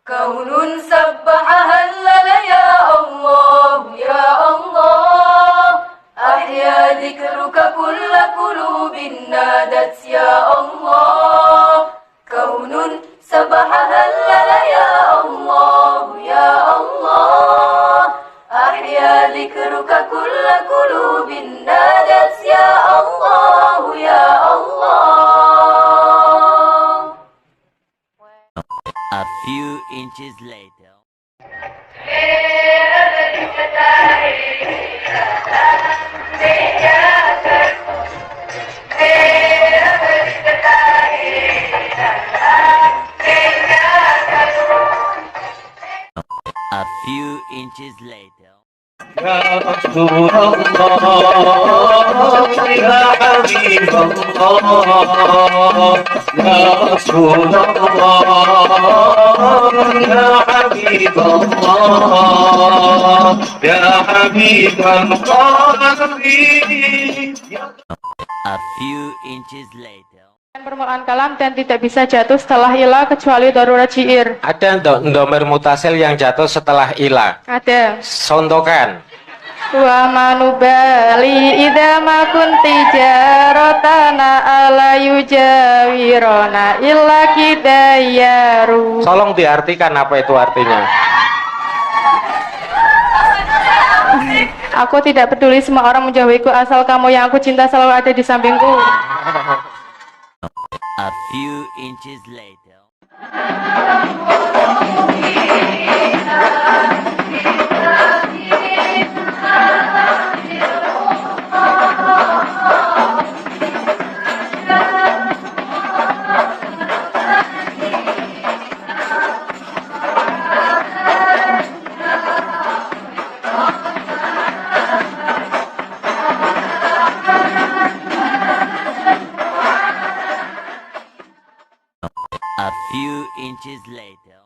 كون سبح هلل يا الله يا الله، أحيا ذكرك كل قلوب نادت يا الله. كون سبح هلل يا الله يا الله، أحيا ذكرك كل قلوب نادت يا الله يا الله. A few inches later. A few inches later. يا رسول الله يا حبيب الله، يا رسول الله يا حبيب الله، يا حبيب القلب. A few inches later. Permukaan kalam dan tidak bisa jatuh setelah ilah kecuali darurat syair. Ada ndomir mutasil yang jatuh setelah ilah. Ada. Sontokan. Wa manubali idza ma kunti jaratana ala yujawirona illa kidayaru. Tolong diartikan apa itu artinya. Aku tidak peduli semua orang menjauhiku asal kamu yang aku cinta selalu ada di sampingku. A few inches later. A few inches later.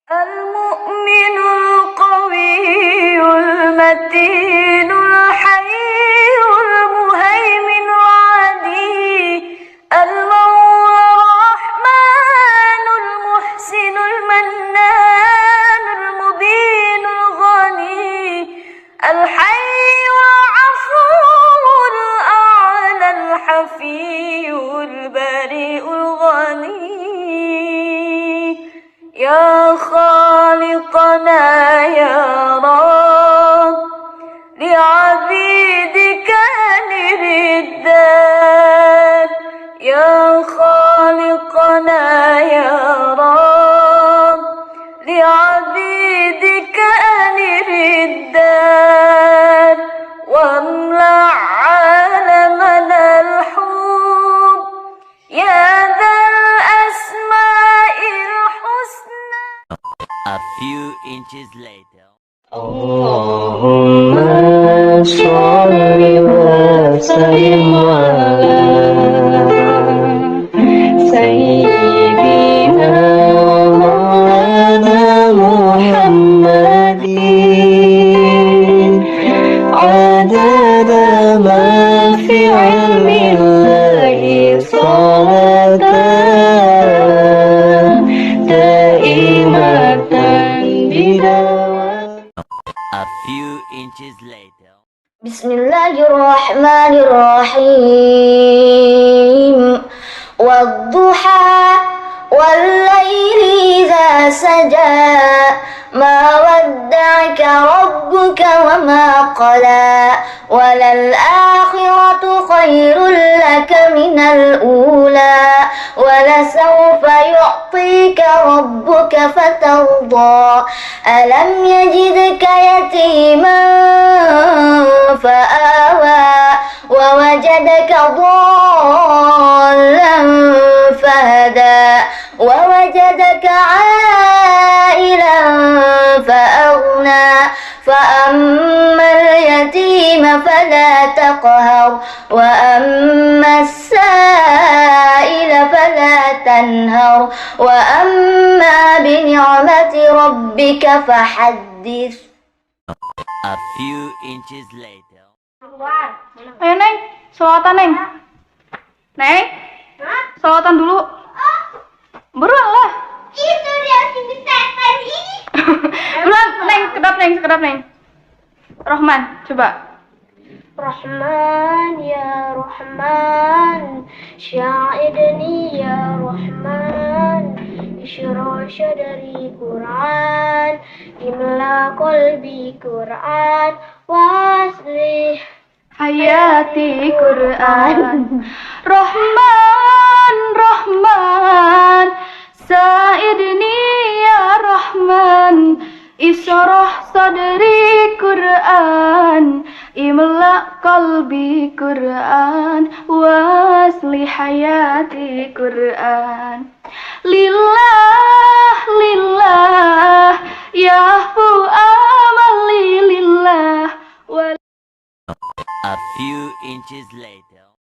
المؤمن القوي المتين الحي المهيمن العلي المولى الرحمن المحسن المنان المبين الغني الحي العفو الأعلى الحفي البريء الغني. يا خالقنا يا رب لعبيدك نردان، يا خالقنا يا رب لعبيدك نردان، واملأ عالمنا الحب يا ذا الأسماء الحسنى. A few inches later. اللهم صل وسلم على سيدنا مولانا محمد عدد ما في علم الله صلاة دائمة بدوام. A few inches later. بسم الله الرحمن الرحيم. والضحى والليل إذا سجى ما ودعك ربك وما قلى وللآخرة خير لك من الأولى ولسوف يعطيك ربك فترضى ألم يجدك يتيما فآوى ووجدك ضالا فهدى ووجدك عائلا فأغنى فأما اليتيم فلا تقهر وأما السائل فلا تنهر وأما بنعمة ربك فحدث. A few inches later. Ayo Neng, sholatan Neng. Neng, sholatan dulu. Buruan lah. Itu sekedap neng. Rahman, coba. رحمن يا رحمن ساعدني يا رحمن اشرح صدري قرآن املأ قلبي قرآن واصلح Hayati Quran. Rahman, Rahman, Sa'idni ya Rahman, Isyrah sadri Quran, Imla qalbi Quran, Wasli hayati Quran. Lillah, lillah, Yahfu amali lillah. A few inches later.